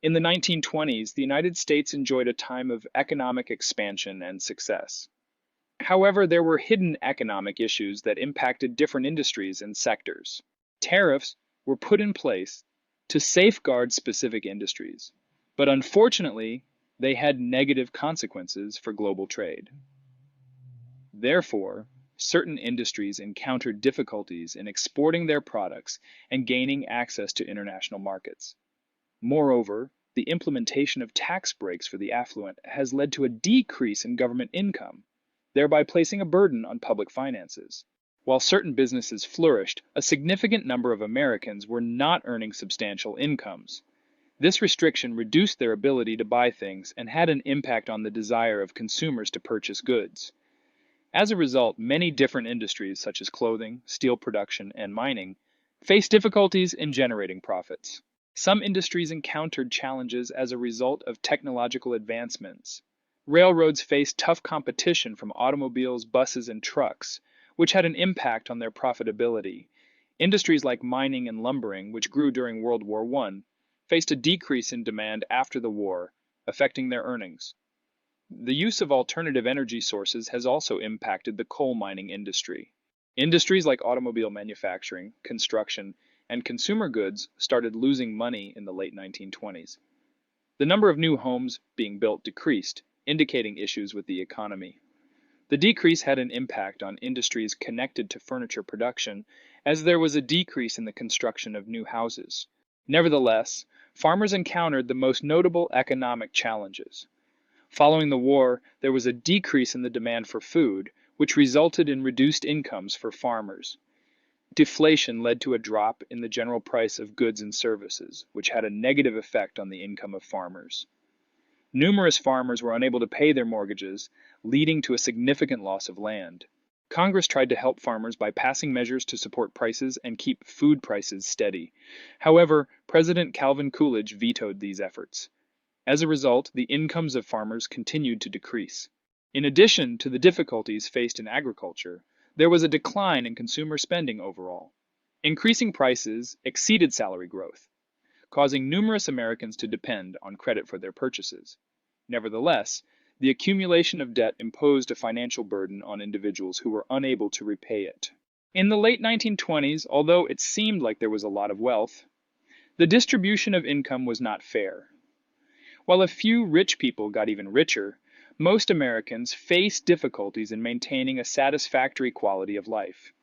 In the 1920s, the United States enjoyed a time of economic expansion and success. However, there were hidden economic issues that impacted different industries and sectors. Tariffs were put in place to safeguard specific industries, but unfortunately, they had negative consequences for global trade. Therefore, certain industries encountered difficulties in exporting their products and gaining access to international markets. Moreover, the implementation of tax breaks for the affluent has led to a decrease in government income, thereby placing a burden on public finances. While certain businesses flourished, a significant number of Americans were not earning substantial incomes. This restriction reduced their ability to buy things and had an impact on the desire of consumers to purchase goods. As a result, many different industries, such as clothing, steel production, and mining, faced difficulties in generating profits. Some industries encountered challenges as a result of technological advancements. Railroads faced tough competition from automobiles, buses, and trucks, which had an impact on their profitability. Industries like mining and lumbering, which grew during World War I, faced a decrease in demand after the war, affecting their earnings. The use of alternative energy sources has also impacted the coal mining industry. Industries like automobile manufacturing, construction, and consumer goods started losing money in the late 1920s. The number of new homes being built decreased, indicating issues with the economy. The decrease had an impact on industries connected to furniture production, as there was a decrease in the construction of new houses. Nevertheless, farmers encountered the most notable economic challenges. Following the war, there was a decrease in the demand for food, which resulted in reduced incomes for farmers. Deflation led to a drop in the general price of goods and services, which had a negative effect on the income of farmers. Numerous farmers were unable to pay their mortgages, leading to a significant loss of land. Congress tried to help farmers by passing measures to support prices and keep food prices steady. However, President Calvin Coolidge vetoed these efforts. As a result, the incomes of farmers continued to decrease. In addition to the difficulties faced in agriculture, there was a decline in consumer spending overall. Increasing prices exceeded salary growth, causing numerous Americans to depend on credit for their purchases. Nevertheless, the accumulation of debt imposed a financial burden on individuals who were unable to repay it. In the late 1920s, although it seemed like there was a lot of wealth, the distribution of income was not fair. While a few rich people got even richer, most Americans faced difficulties in maintaining a satisfactory quality of life.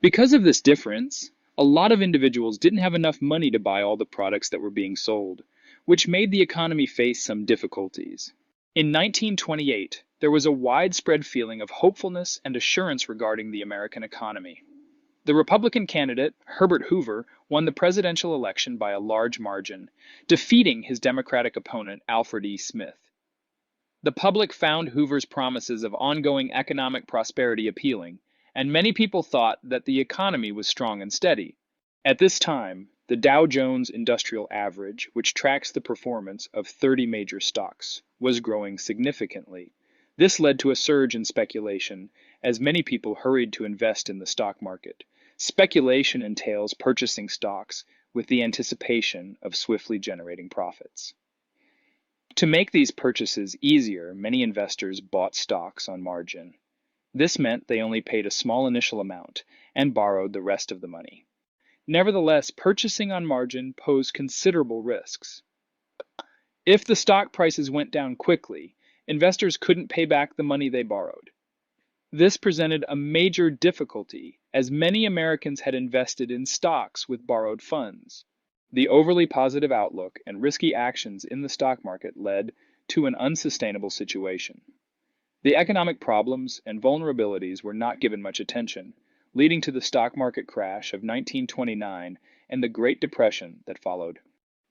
Because of this difference, a lot of individuals didn't have enough money to buy all the products that were being sold, which made the economy face some difficulties. In 1928, there was a widespread feeling of hopefulness and assurance regarding the American economy. The Republican candidate, Herbert Hoover, won the presidential election by a large margin, defeating his Democratic opponent, Alfred E. Smith. The public found Hoover's promises of ongoing economic prosperity appealing, and many people thought that the economy was strong and steady. At this time, the Dow Jones Industrial Average, which tracks the performance of 30 major stocks, was growing significantly. This led to a surge in speculation, as many people hurried to invest in the stock market. Speculation entails purchasing stocks with the anticipation of swiftly generating profits. To make these purchases easier, many investors bought stocks on margin. This meant they only paid a small initial amount and borrowed the rest of the money. Nevertheless, purchasing on margin posed considerable risks. If the stock prices went down quickly, investors couldn't pay back the money they borrowed. This presented a major difficulty, as many Americans had invested in stocks with borrowed funds. The overly positive outlook and risky actions in the stock market led to an unsustainable situation. The economic problems and vulnerabilities were not given much attention, leading to the stock market crash of 1929 and the Great Depression that followed.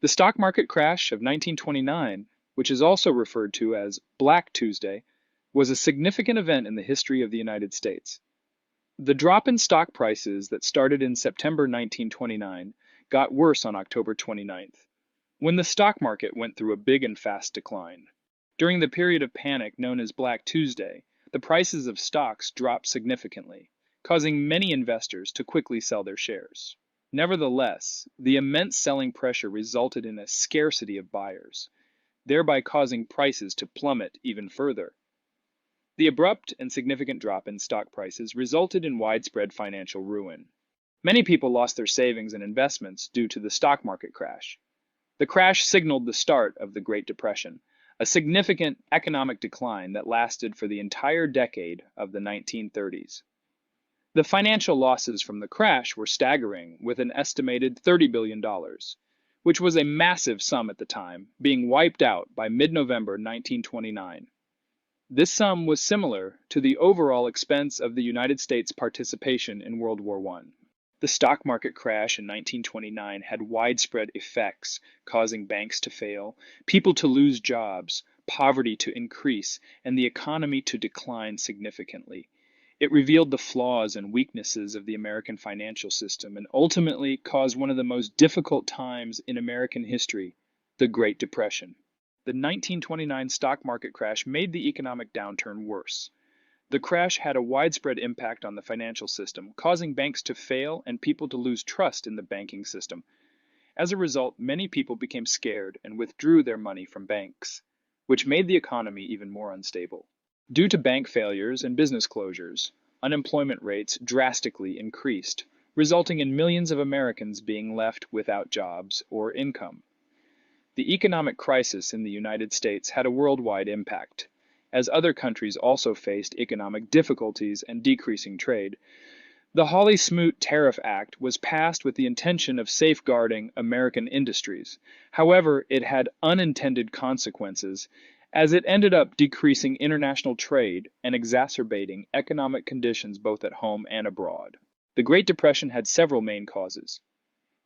The stock market crash of 1929, which is also referred to as Black Tuesday, was a significant event in the history of the United States. The drop in stock prices that started in September 1929 got worse on October 29th, when the stock market went through a big and fast decline. During the period of panic known as Black Tuesday, the prices of stocks dropped significantly, causing many investors to quickly sell their shares. Nevertheless, the immense selling pressure resulted in a scarcity of buyers, thereby causing prices to plummet even further. The abrupt and significant drop in stock prices resulted in widespread financial ruin. Many people lost their savings and investments due to the stock market crash. The crash signaled the start of the Great Depression, a significant economic decline that lasted for the entire decade of the 1930s. The financial losses from the crash were staggering, with an estimated $30 billion, which was a massive sum at the time, being wiped out by mid-November 1929. This sum was similar to the overall expense of the United States' participation in World War I. The stock market crash in 1929 had widespread effects, causing banks to fail, people to lose jobs, poverty to increase, and the economy to decline significantly. It revealed the flaws and weaknesses of the American financial system and ultimately caused one of the most difficult times in American history, the Great Depression. The 1929 stock market crash made the economic downturn worse. The crash had a widespread impact on the financial system, causing banks to fail and people to lose trust in the banking system. As a result, many people became scared and withdrew their money from banks, which made the economy even more unstable. Due to bank failures and business closures, unemployment rates drastically increased, resulting in millions of Americans being left without jobs or income. The economic crisis in the United States had a worldwide impact, as other countries also faced economic difficulties and decreasing trade. The Hawley-Smoot Tariff Act was passed with the intention of safeguarding American industries. However, it had unintended consequences, as it ended up decreasing international trade and exacerbating economic conditions both at home and abroad. The Great Depression had several main causes.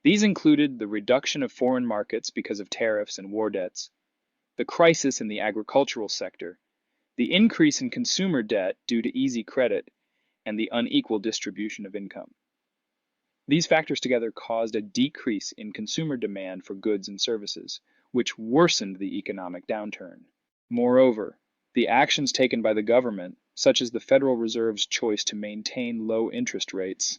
These included the reduction of foreign markets because of tariffs and war debts, the crisis in the agricultural sector, the increase in consumer debt due to easy credit, and the unequal distribution of income. These factors together caused a decrease in consumer demand for goods and services, which worsened the economic downturn. Moreover, the actions taken by the government, such as the Federal Reserve's choice to maintain low interest rates,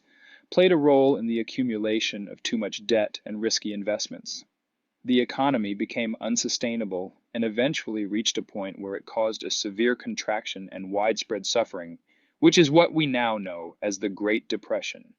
played a role in the accumulation of too much debt and risky investments. The economy became unsustainable and eventually reached a point where it caused a severe contraction and widespread suffering, which is what we now know as the Great Depression.